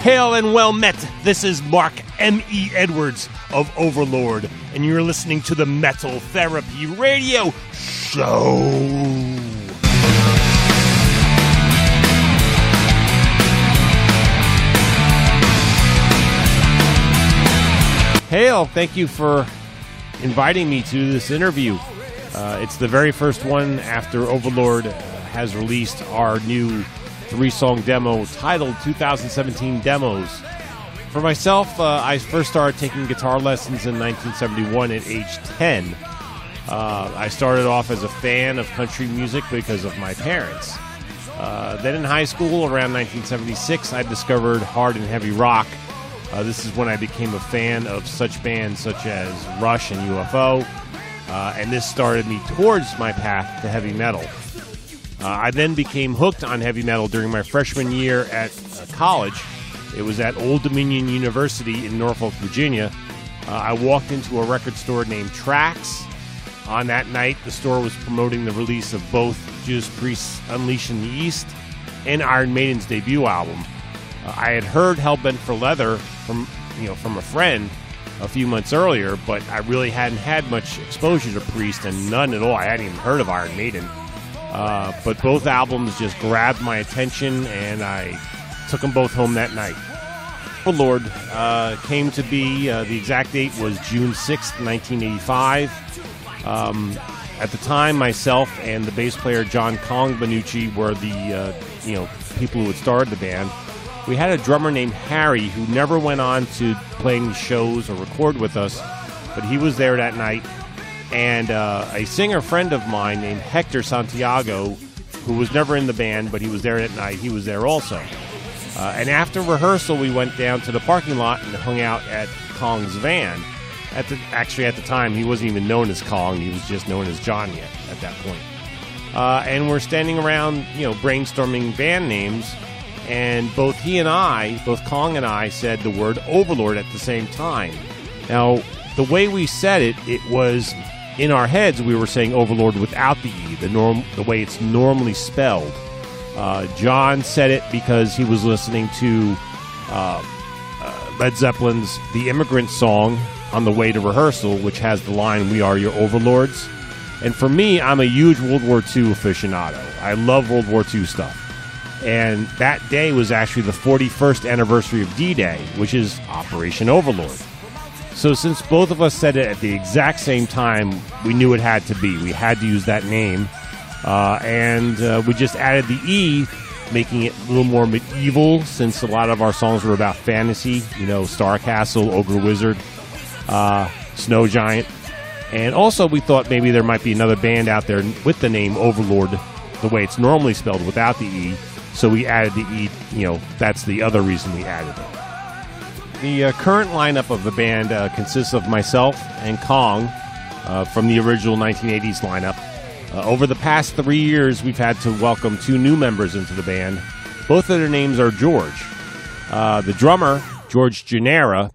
Hail and well met. This is Mark M.E. Edwards of Overlorde, and you're listening to the Metal Therapy Radio Show. Hail, thank you for inviting me to this interview. It's the very first one after Overlorde has released our new 3-song demo titled 2017 Demos. For myself, I first started taking guitar lessons in 1971 at age 10. I started off as a fan of country music because of my parents. Then in high school, around 1976, I discovered hard and heavy rock. This is when I became a fan of such bands such as Rush and UFO, and this started me towards my path to heavy metal. I then became hooked on heavy metal during my freshman year at college. It was at Old Dominion University in Norfolk, Virginia. I walked into a record store named Trax. On that night, the store was promoting the release of both Judas Priest's Unleashed in the East and Iron Maiden's debut album. I had heard Hellbent for Leather from a friend a few months earlier, but I really hadn't had much exposure to Priest, and none at all. I hadn't even heard of Iron Maiden. But both albums just grabbed my attention, and I took them both home that night. Overlorde came to be, the exact date was June 6th, 1985. At the time, myself and the bass player John Kong Benucci were the people who had started the band. We had a drummer named Harry who never went on to playing shows or record with us, but he was there that night. And a singer friend of mine named Hector Santiago, who was never in the band, but he was there that night, he was there also. And after rehearsal, we went down to the parking lot and hung out at Kong's van. At the time, he wasn't even known as Kong, he was just known as John yet at that point. And we're standing around, brainstorming band names, and both Kong and I said the word Overlorde at the same time. Now, the way we said it, it was... in our heads, we were saying Overlorde without the E, the way it's normally spelled. John said it because he was listening to Led Zeppelin's The Immigrant Song on the way to rehearsal, which has the line, "We are your overlords." And for me, I'm a huge World War II aficionado. I love World War II stuff. And that day was actually the 41st anniversary of D-Day, which is Operation Overlord. So since both of us said it at the exact same time, we knew it had to be. We had to use that name. And we just added the E, making it a little more medieval, since a lot of our songs were about fantasy. Star Castle, Ogre Wizard, Snow Giant. And also we thought maybe there might be another band out there with the name Overlorde, the way it's normally spelled without the E. So we added the E, that's the other reason we added it. The current lineup of the band consists of myself and Kong from the original 1980s lineup. Over the past 3 years, we've had to welcome 2 new members into the band. Both of their names are George. The drummer, George Genera,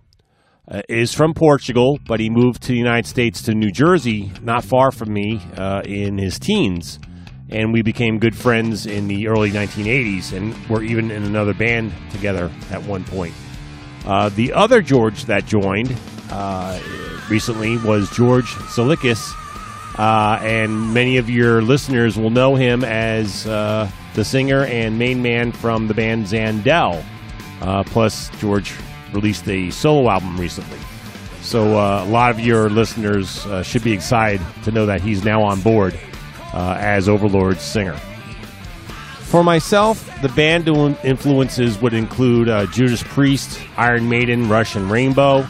is from Portugal, but he moved to the United States to New Jersey, not far from me, in his teens. And we became good friends in the early 1980s, and we're even in another band together at one point. The other George that joined recently was George Solikis, and many of your listeners will know him as the singer and main man from the band Zandel. Plus, George released a solo album recently. So a lot of your listeners should be excited to know that he's now on board as Overlorde's singer. For myself, the band influences would include Judas Priest, Iron Maiden, Rush, and Rainbow.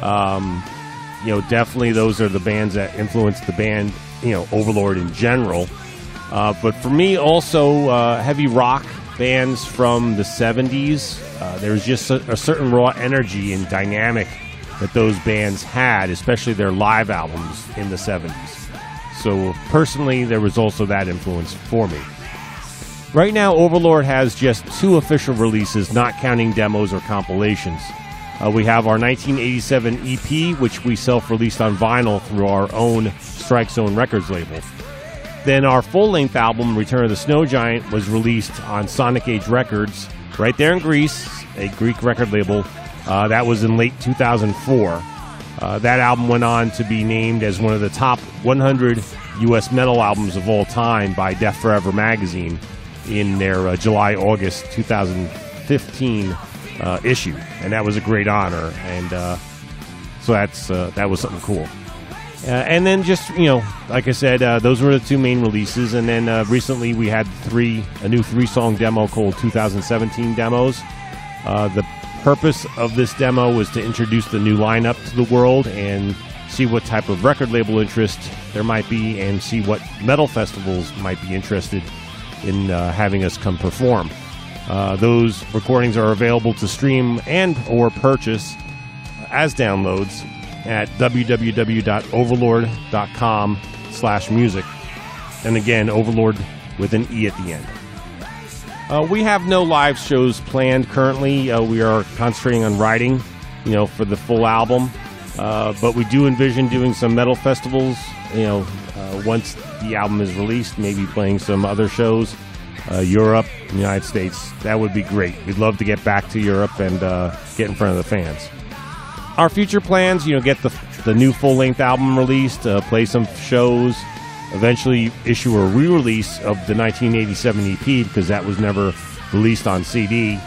Definitely those are the bands that influenced the band, Overlorde in general. But for me, also heavy rock bands from the 70s. There was just a certain raw energy and dynamic that those bands had, especially their live albums in the 70s. So personally, there was also that influence for me. Right now, Overlorde has just 2 official releases, not counting demos or compilations. We have our 1987 EP, which we self-released on vinyl through our own Strike Zone Records label. Then our full-length album, Return of the Snow Giant, was released on Sonic Age Records right there in Greece a Greek record label. That was in late 2004. That album went on to be named as one of the top 100 U.S. metal albums of all time by Death Forever magazine in their July-August 2015 issue. And that was a great honor. And so that was something cool. And then just, like I said, those were the two main releases. And then recently we had a new 3-song demo called 2017 Demos. The purpose of this demo was to introduce the new lineup to the world and see what type of record label interest there might be and see what metal festivals might be interested in having us come perform. Those recordings are available to stream and or purchase as downloads at www.overlorde.com/music. And again, Overlorde with an E at the end. We have no live shows planned currently. We are concentrating on writing, for the full album. But we do envision doing some metal festivals, once the album is released, maybe playing some other shows, Europe, United States. That would be great. We'd love to get back to Europe and get in front of the fans. Our future plans, get the new full-length album released, play some shows, eventually issue a re-release of the 1987 EP because that was never released on CD,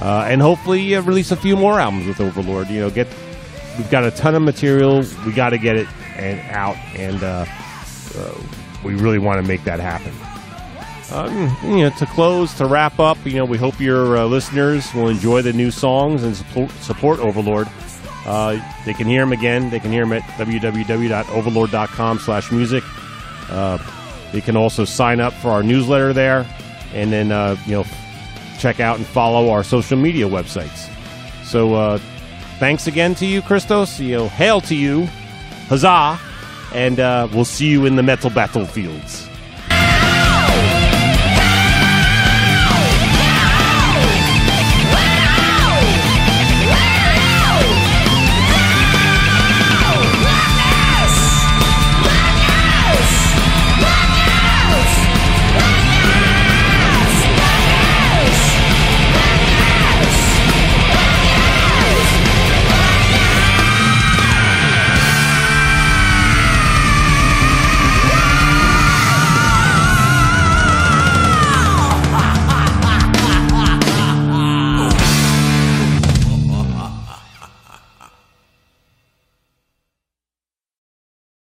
and hopefully release a few more albums with Overlorde. We've got a ton of material. We got to get it out, and we really want to make that happen. To close, to wrap up, we hope your listeners will enjoy the new songs and support Overlorde. They can hear them again. They can hear them at www.overlorde.com/music. They can also sign up for our newsletter there, and then check out and follow our social media websites. So thanks again to you, Christos. Hail to you, huzzah, and we'll see you in the metal battlefields.